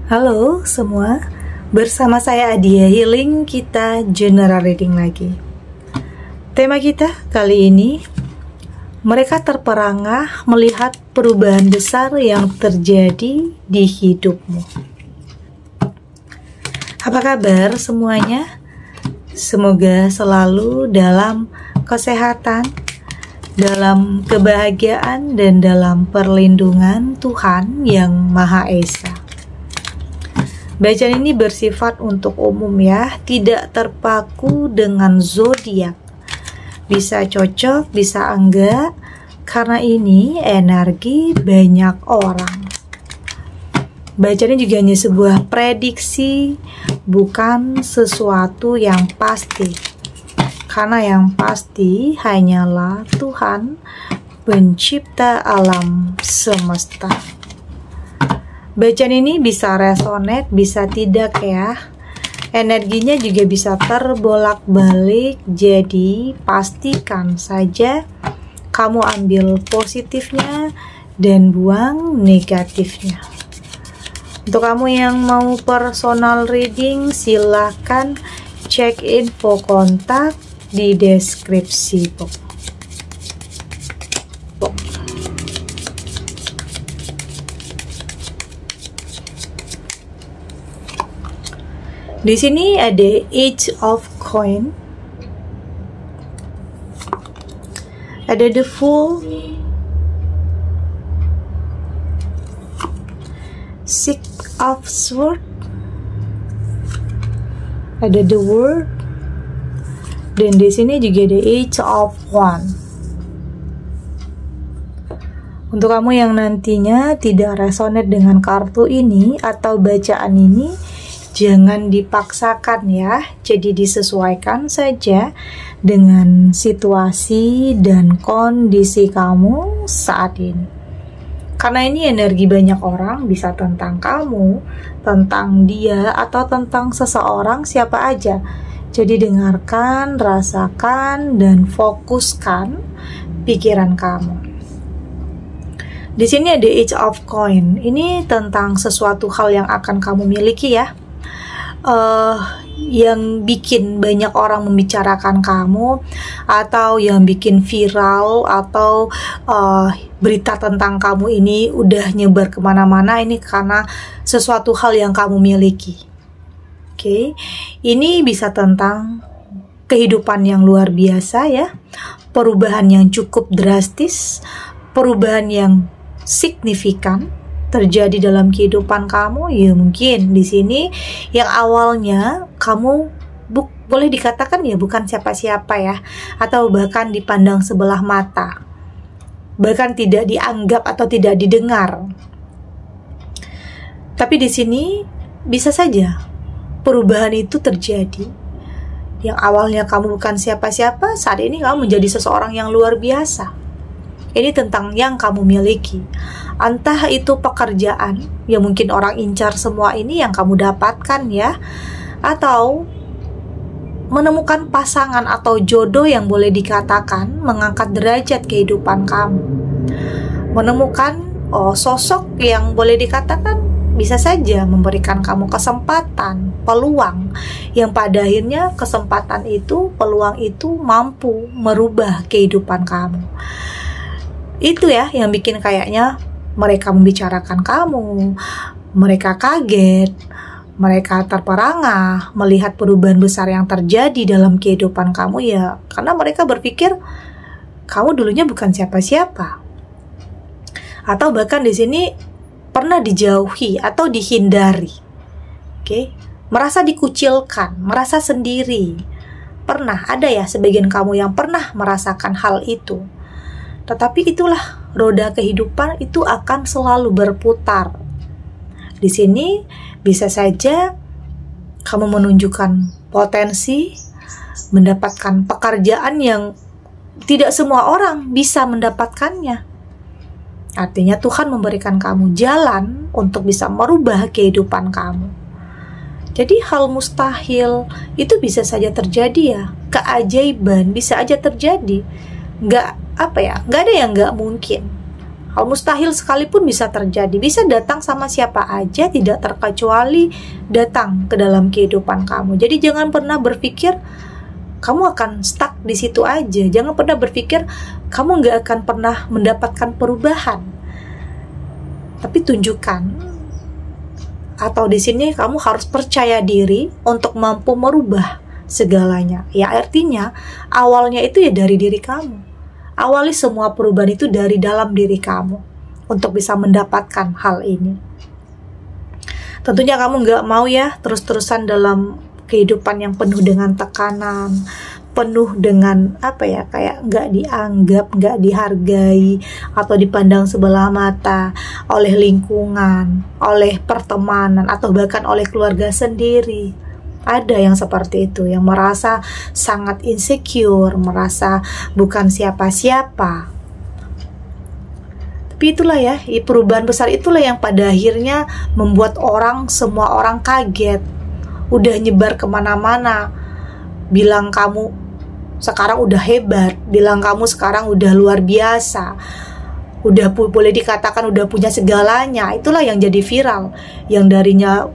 Halo semua, bersama saya Adia Healing, kita general reading lagi. Tema kita kali ini, mereka terperangah melihat perubahan besar yang terjadi di hidupmu. Apa kabar semuanya? Semoga selalu dalam kesehatan, dalam kebahagiaan, dan dalam perlindungan Tuhan Yang Maha Esa. Bacaan ini bersifat untuk umum ya, tidak terpaku dengan zodiak. Bisa cocok, bisa enggak, karena ini energi banyak orang. Bacaan ini juga hanya sebuah prediksi, bukan sesuatu yang pasti. Karena yang pasti hanyalah Tuhan, pencipta alam semesta. Bacaan ini bisa resonate, bisa tidak ya. Energinya juga bisa terbolak-balik, jadi pastikan saja kamu ambil positifnya dan buang negatifnya. Untuk kamu yang mau personal reading, silahkan cek info kontak di deskripsi box. Di sini ada Age of Coin, ada the Fool, Six of Swords, ada the World, dan di sini juga ada Age of One. Untuk kamu yang nantinya tidak resonate dengan kartu ini atau bacaan ini, jangan dipaksakan ya, jadi disesuaikan saja dengan situasi dan kondisi kamu saat ini. Karena ini energi banyak orang, bisa tentang kamu, tentang dia, atau tentang seseorang siapa aja. Jadi dengarkan, rasakan, dan fokuskan pikiran kamu. Di sini ada Age of Coin. Ini tentang sesuatu hal yang akan kamu miliki ya. Yang bikin banyak orang membicarakan kamu, atau yang bikin viral, atau berita tentang kamu ini udah nyebar kemana-mana, ini karena sesuatu hal yang kamu miliki. Oke, ini bisa tentang kehidupan yang luar biasa ya, perubahan yang cukup drastis, perubahan yang signifikan terjadi dalam kehidupan kamu. Ya mungkin di sini yang awalnya kamu boleh dikatakan ya bukan siapa-siapa ya, atau bahkan dipandang sebelah mata, bahkan tidak dianggap atau tidak didengar. Tapi di sini bisa saja perubahan itu terjadi. Yang awalnya kamu bukan siapa-siapa, saat ini kamu menjadi seseorang yang luar biasa. Ini tentang yang kamu miliki. Entah itu pekerjaan yang mungkin orang incar semua ini yang kamu dapatkan ya, atau menemukan pasangan atau jodoh yang boleh dikatakan mengangkat derajat kehidupan kamu. Menemukan sosok yang boleh dikatakan bisa saja memberikan kamu kesempatan, peluang, yang pada akhirnya kesempatan itu, peluang itu mampu merubah kehidupan kamu. Itu ya yang bikin kayaknya mereka membicarakan kamu, mereka kaget, mereka terperangah melihat perubahan besar yang terjadi dalam kehidupan kamu ya, karena mereka berpikir kamu dulunya bukan siapa-siapa, atau bahkan di sini pernah dijauhi atau dihindari. Oke, merasa dikucilkan, merasa sendiri. Pernah ada ya sebagian kamu yang pernah merasakan hal itu. Tetapi itulah roda kehidupan, itu akan selalu berputar. Di sini bisa saja kamu menunjukkan potensi, mendapatkan pekerjaan yang tidak semua orang bisa mendapatkannya. Artinya Tuhan memberikan kamu jalan untuk bisa merubah kehidupan kamu. Jadi hal mustahil itu bisa saja terjadi ya. Keajaiban bisa aja terjadi. Nggak ada yang nggak mungkin. Hal mustahil sekalipun bisa terjadi, bisa datang sama siapa aja, tidak terkecuali datang ke dalam kehidupan kamu. Jadi jangan pernah berpikir kamu akan stuck di situ aja. Jangan pernah berpikir kamu nggak akan pernah mendapatkan perubahan. Tapi tunjukkan, atau di sini kamu harus percaya diri untuk mampu merubah segalanya. Ya artinya awalnya itu ya dari diri kamu. Awali semua perubahan itu dari dalam diri kamu untuk bisa mendapatkan hal ini. Tentunya kamu nggak mau ya terus-terusan dalam kehidupan yang penuh dengan tekanan, penuh dengan kayak nggak dianggap, nggak dihargai, atau dipandang sebelah mata oleh lingkungan, oleh pertemanan, atau bahkan oleh keluarga sendiri. Ada yang seperti itu, yang merasa sangat insecure, merasa bukan siapa-siapa. Tapi itulah ya, perubahan besar itulah yang pada akhirnya membuat semua orang kaget. Udah nyebar kemana-mana, bilang kamu sekarang udah hebat, bilang kamu sekarang udah luar biasa, udah boleh dikatakan udah punya segalanya. Itulah yang jadi viral, yang darinya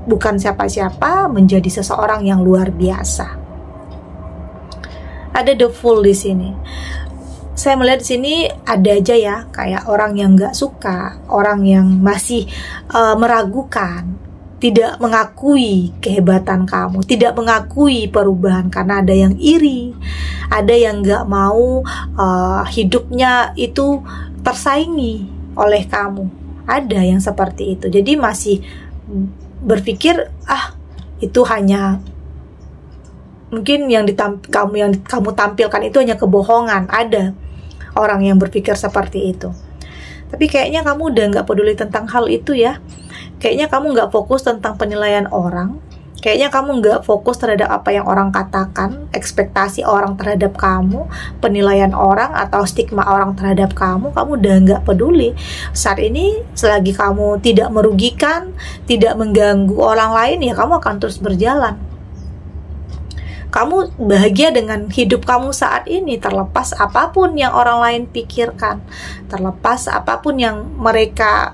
bukan siapa-siapa menjadi seseorang yang luar biasa. Ada the fool di sini. Saya melihat di sini ada aja ya kayak orang yang nggak suka, orang yang masih meragukan, tidak mengakui kehebatan kamu, tidak mengakui perubahan karena ada yang iri, ada yang nggak mau hidupnya itu tersaingi oleh kamu. Ada yang seperti itu. Jadi masih berpikir itu hanya mungkin yang kamu tampilkan itu hanya kebohongan. Ada orang yang berpikir seperti itu. Tapi kayaknya kamu udah nggak peduli tentang hal itu ya. Kayaknya kamu nggak fokus tentang penilaian orang. Kayaknya kamu nggak fokus terhadap apa yang orang katakan, ekspektasi orang terhadap kamu, penilaian orang atau stigma orang terhadap kamu udah nggak peduli. Saat ini, selagi kamu tidak merugikan, tidak mengganggu orang lain, ya kamu akan terus berjalan. Kamu bahagia dengan hidup kamu saat ini, terlepas apapun yang orang lain pikirkan, terlepas apapun yang mereka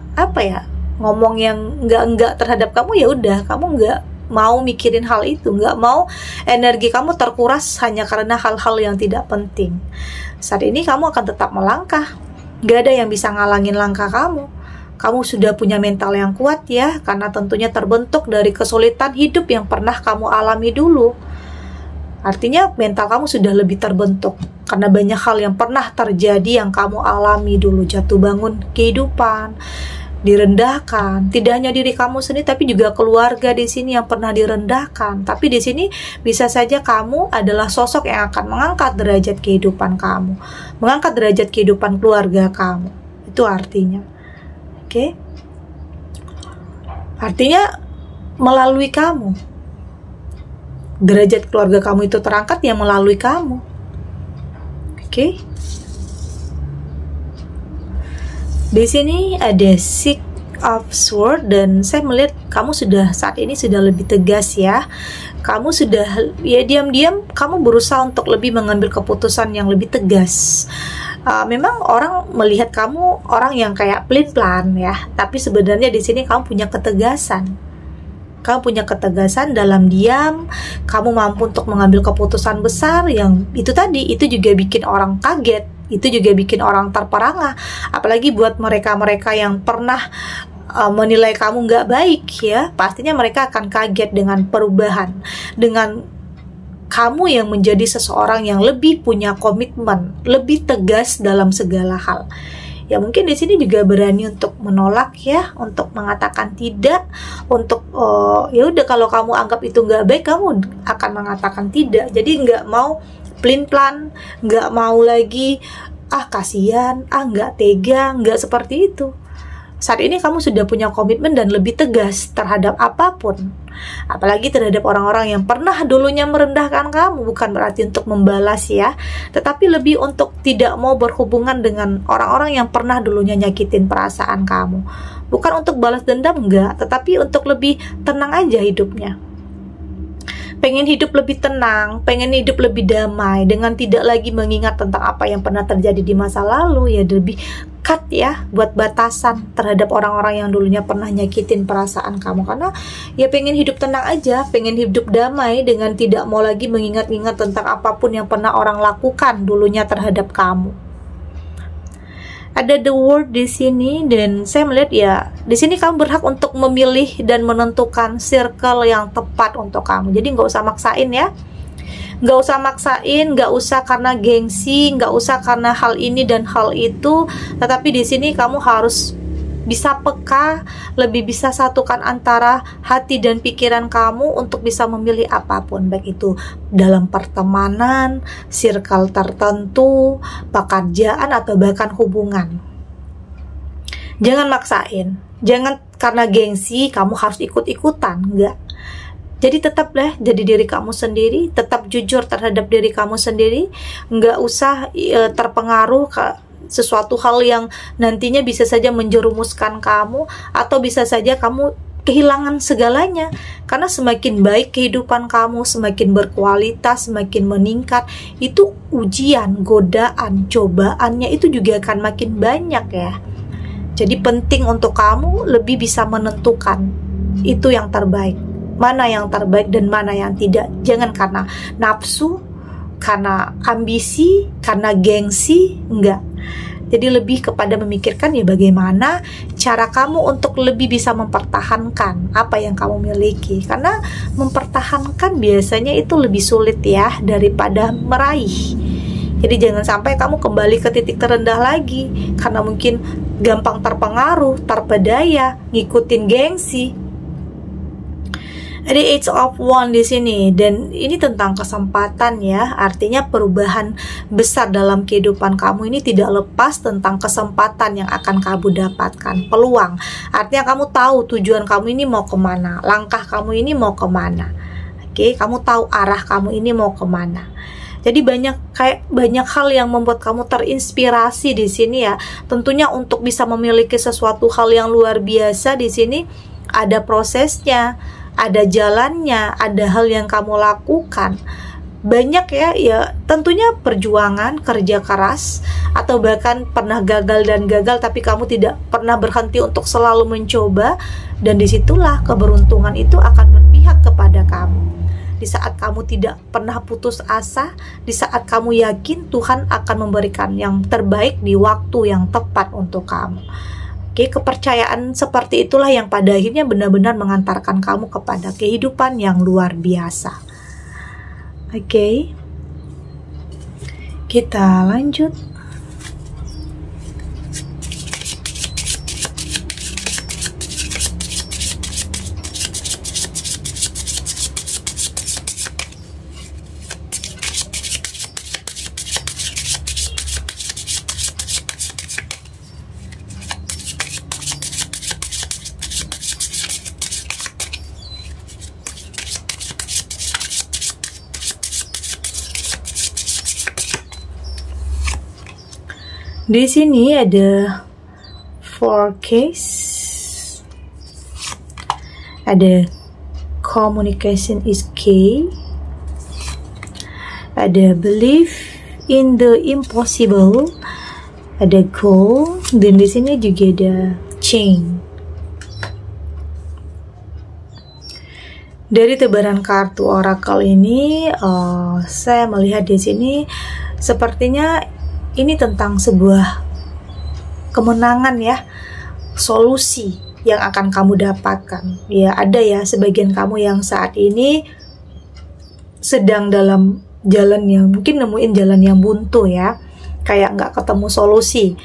ngomong yang enggak terhadap kamu. Ya udah, kamu nggak mau mikirin hal itu, nggak mau energi kamu terkuras hanya karena hal-hal yang tidak penting. Saat ini kamu akan tetap melangkah, nggak ada yang bisa ngalangin langkah kamu. Kamu sudah punya mental yang kuat ya, karena tentunya terbentuk dari kesulitan hidup yang pernah kamu alami dulu. Artinya mental kamu sudah lebih terbentuk karena banyak hal yang pernah terjadi yang kamu alami dulu. Jatuh bangun kehidupan, direndahkan, tidak hanya diri kamu sendiri tapi juga keluarga di sini yang pernah direndahkan. Tapi di sini bisa saja kamu adalah sosok yang akan mengangkat derajat kehidupan kamu, mengangkat derajat kehidupan keluarga kamu. Itu artinya. Oke? Artinya melalui kamu, derajat keluarga kamu itu terangkat yang melalui kamu. Oke? Di sini ada Six of Swords dan saya melihat kamu saat ini sudah lebih tegas ya. Kamu sudah diam-diam kamu berusaha untuk lebih mengambil keputusan yang lebih tegas. Memang orang melihat kamu orang yang kayak pelin-pelan ya, tapi sebenarnya di sini kamu punya ketegasan. Kamu punya ketegasan dalam diam, kamu mampu untuk mengambil keputusan besar yang itu juga bikin orang kaget. Itu juga bikin orang terperangah. Apalagi buat mereka-mereka yang pernah menilai kamu nggak baik ya, pastinya mereka akan kaget dengan perubahan, dengan kamu yang menjadi seseorang yang lebih punya komitmen, lebih tegas dalam segala hal. Ya mungkin di sini juga berani untuk menolak ya, untuk mengatakan tidak, untuk ya udah kalau kamu anggap itu nggak baik, kamu akan mengatakan tidak. Jadi nggak mau pelin-pelan, nggak mau lagi kasihan, nggak tega, nggak seperti itu. Saat ini kamu sudah punya komitmen dan lebih tegas terhadap apapun, apalagi terhadap orang-orang yang pernah dulunya merendahkan kamu. Bukan berarti untuk membalas ya, tetapi lebih untuk tidak mau berhubungan dengan orang-orang yang pernah dulunya nyakitin perasaan kamu. Bukan untuk balas dendam, enggak, tetapi untuk lebih tenang aja hidupnya. Pengen hidup lebih tenang, pengen hidup lebih damai, dengan tidak lagi mengingat tentang apa yang pernah terjadi di masa lalu, ya lebih cut ya, buat batasan terhadap orang-orang yang dulunya pernah nyakitin perasaan kamu. Karena ya pengen hidup tenang aja, pengen hidup damai dengan tidak mau lagi mengingat-ingat tentang apapun yang pernah orang lakukan dulunya terhadap kamu. Ada the word di sini, dan saya melihat ya di sini kamu berhak untuk memilih dan menentukan circle yang tepat untuk kamu. Jadi nggak usah maksain ya, nggak usah maksain, nggak usah karena gengsi, nggak usah karena hal ini dan hal itu. Tetapi di sini kamu harus bisa peka, lebih bisa satukan antara hati dan pikiran kamu untuk bisa memilih apapun, baik itu dalam pertemanan, circle tertentu, pekerjaan, atau bahkan hubungan. Jangan maksain, jangan karena gengsi kamu harus ikut-ikutan, enggak. Jadi tetaplah jadi diri kamu sendiri, tetap jujur terhadap diri kamu sendiri, nggak usah terpengaruh ke sesuatu hal yang nantinya bisa saja menjerumuskan kamu, atau bisa saja kamu kehilangan segalanya. Karena semakin baik kehidupan kamu, semakin berkualitas, semakin meningkat, itu ujian, godaan, cobaannya itu juga akan makin banyak ya. Jadi penting untuk kamu lebih bisa menentukan itu yang terbaik, mana yang terbaik dan mana yang tidak. Jangan karena nafsu, karena ambisi, karena gengsi, enggak. Jadi lebih kepada memikirkan ya bagaimana cara kamu untuk lebih bisa mempertahankan apa yang kamu miliki. Karena mempertahankan biasanya itu lebih sulit ya daripada meraih. Jadi jangan sampai kamu kembali ke titik terendah lagi karena mungkin gampang terpengaruh, terpedaya, ngikutin gengsi. Ada Eight of Wands di sini, dan ini tentang kesempatan ya. Artinya perubahan besar dalam kehidupan kamu ini tidak lepas tentang kesempatan yang akan kamu dapatkan, peluang. Artinya kamu tahu tujuan kamu ini mau kemana, langkah kamu ini mau kemana. Oke, kamu tahu arah kamu ini mau kemana. Jadi banyak hal yang membuat kamu terinspirasi di sini ya. Tentunya untuk bisa memiliki sesuatu hal yang luar biasa di sini ada prosesnya, ada jalannya, ada hal yang kamu lakukan. Banyak ya tentunya perjuangan, kerja keras, atau bahkan pernah gagal dan gagal tapi kamu tidak pernah berhenti untuk selalu mencoba, dan disitulah keberuntungan itu akan berpihak kepada kamu. Di saat kamu tidak pernah putus asa, di saat kamu yakin Tuhan akan memberikan yang terbaik di waktu yang tepat untuk kamu. Oke, kepercayaan seperti itulah yang pada akhirnya benar-benar mengantarkan kamu kepada kehidupan yang luar biasa. Oke, kita lanjut. Di sini ada 4 case, ada communication is key, ada belief in the impossible, ada goal, dan di sini juga ada change. Dari tebaran kartu oracle ini, saya melihat di sini sepertinya ini tentang sebuah kemenangan ya, solusi yang akan kamu dapatkan. Ya ada ya sebagian kamu yang saat ini sedang dalam jalan yang mungkin nemuin jalan yang buntu ya, kayak nggak ketemu solusi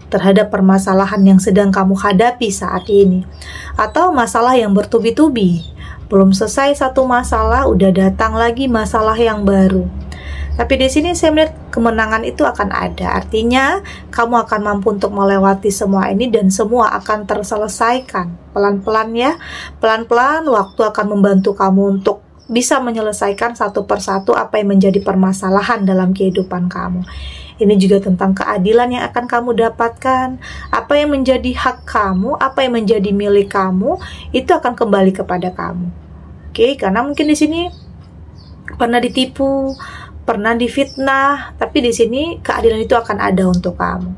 terhadap permasalahan yang sedang kamu hadapi saat ini, atau masalah yang bertubi-tubi. Belum selesai satu masalah, udah datang lagi masalah yang baru. Tapi di sini saya melihat kemenangan itu akan ada. Artinya kamu akan mampu untuk melewati semua ini dan semua akan terselesaikan. Pelan-pelan ya. Pelan-pelan waktu akan membantu kamu untuk bisa menyelesaikan satu persatu apa yang menjadi permasalahan dalam kehidupan kamu. Ini juga tentang keadilan yang akan kamu dapatkan. Apa yang menjadi hak kamu, apa yang menjadi milik kamu, itu akan kembali kepada kamu. Oke, karena mungkin di sini pernah ditipu, pernah difitnah, tapi di sini keadilan itu akan ada untuk kamu.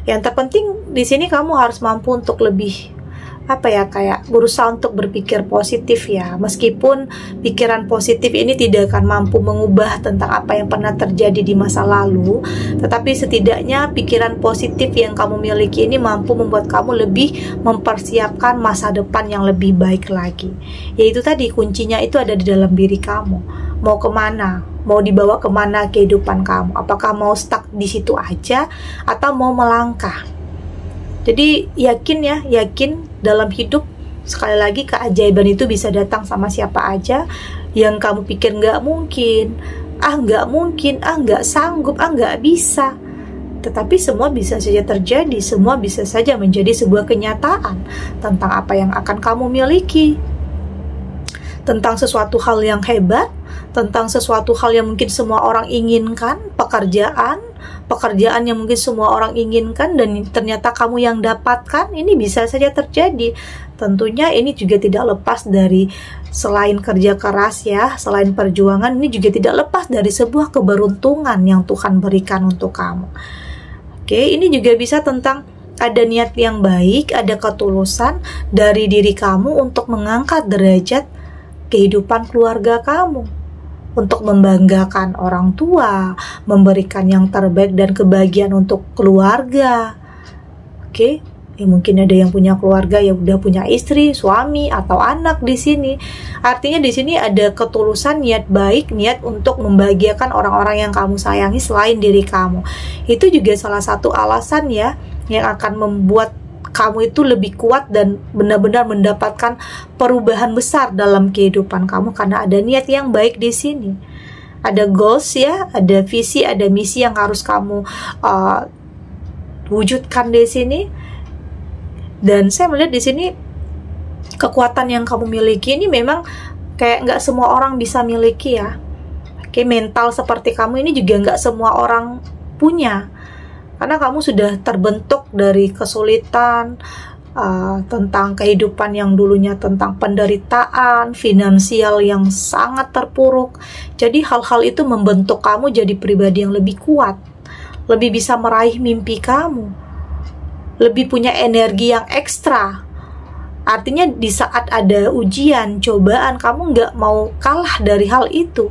Yang terpenting di sini kamu harus mampu untuk lebih kayak berusaha untuk berpikir positif ya. Meskipun pikiran positif ini tidak akan mampu mengubah tentang apa yang pernah terjadi di masa lalu, tetapi setidaknya pikiran positif yang kamu miliki ini mampu membuat kamu lebih mempersiapkan masa depan yang lebih baik lagi. Yaitu tadi kuncinya itu ada di dalam diri kamu. Mau kemana? Mau dibawa kemana kehidupan kamu? Apakah mau stuck di situ aja atau mau melangkah? Jadi yakin dalam hidup, sekali lagi keajaiban itu bisa datang sama siapa aja. Yang kamu pikir nggak mungkin, nggak sanggup, nggak bisa, tetapi semua bisa saja terjadi, semua bisa saja menjadi sebuah kenyataan tentang apa yang akan kamu miliki, tentang sesuatu hal yang hebat, tentang sesuatu hal yang mungkin semua orang inginkan, pekerjaan yang mungkin semua orang inginkan dan ternyata kamu yang dapatkan. Ini bisa saja terjadi. Tentunya ini juga tidak lepas dari, selain kerja keras ya, selain perjuangan, ini juga tidak lepas dari sebuah keberuntungan yang Tuhan berikan untuk kamu. Oke, ini juga bisa tentang ada niat yang baik, ada ketulusan dari diri kamu untuk mengangkat derajat kehidupan keluarga kamu, untuk membanggakan orang tua, memberikan yang terbaik dan kebahagiaan untuk keluarga. Oke, mungkin ada yang punya keluarga, ya udah punya istri, suami atau anak di sini. Artinya di sini ada ketulusan, niat baik, niat untuk membahagiakan orang-orang yang kamu sayangi selain diri kamu. Itu juga salah satu alasan ya yang akan membuat kamu itu lebih kuat dan benar-benar mendapatkan perubahan besar dalam kehidupan kamu, karena ada niat yang baik di sini. Ada goals ya, ada visi, ada misi yang harus kamu wujudkan di sini. Dan saya melihat di sini kekuatan yang kamu miliki ini memang kayak nggak semua orang bisa miliki ya. Oke, mental seperti kamu ini juga nggak semua orang punya. Karena kamu sudah terbentuk dari kesulitan, tentang kehidupan yang dulunya tentang penderitaan, finansial yang sangat terpuruk. Jadi hal-hal itu membentuk kamu jadi pribadi yang lebih kuat, lebih bisa meraih mimpi kamu, lebih punya energi yang ekstra. Artinya di saat ada ujian, cobaan, kamu nggak mau kalah dari hal itu.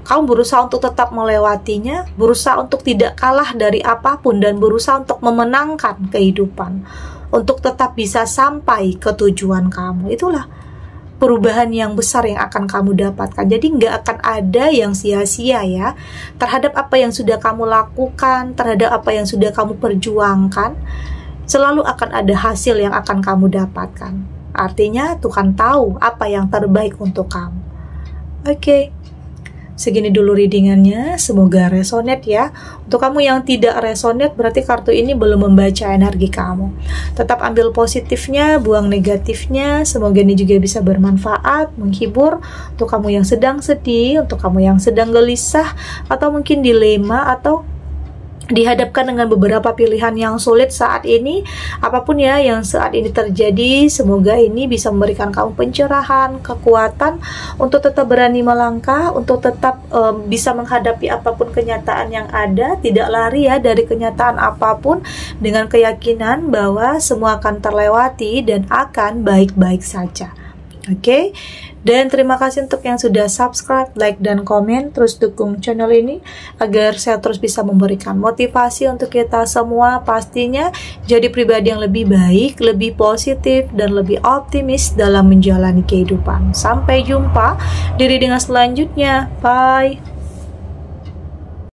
Kamu berusaha untuk tetap melewatinya, berusaha untuk tidak kalah dari apapun, dan berusaha untuk memenangkan kehidupan, untuk tetap bisa sampai ke tujuan kamu. Itulah perubahan yang besar yang akan kamu dapatkan. Jadi nggak akan ada yang sia-sia ya, terhadap apa yang sudah kamu lakukan, terhadap apa yang sudah kamu perjuangkan. Selalu akan ada hasil yang akan kamu dapatkan. Artinya Tuhan tahu apa yang terbaik untuk kamu. Oke. Segini dulu readingannya, semoga resonate ya. Untuk kamu yang tidak resonate, berarti kartu ini belum membaca energi kamu. Tetap ambil positifnya, buang negatifnya. Semoga ini juga bisa bermanfaat, menghibur. Untuk kamu yang sedang sedih, untuk kamu yang sedang gelisah, atau mungkin dilema, atau dihadapkan dengan beberapa pilihan yang sulit saat ini, apapun ya yang saat ini terjadi, semoga ini bisa memberikan kamu pencerahan, kekuatan untuk tetap berani melangkah, untuk tetap bisa menghadapi apapun kenyataan yang ada, tidak lari ya dari kenyataan apapun, dengan keyakinan bahwa semua akan terlewati dan akan baik-baik saja. Oke, dan terima kasih untuk yang sudah subscribe, like, dan komen. Terus dukung channel ini agar saya terus bisa memberikan motivasi untuk kita semua, pastinya jadi pribadi yang lebih baik, lebih positif, dan lebih optimis dalam menjalani kehidupan. Sampai jumpa di reading selanjutnya. Bye.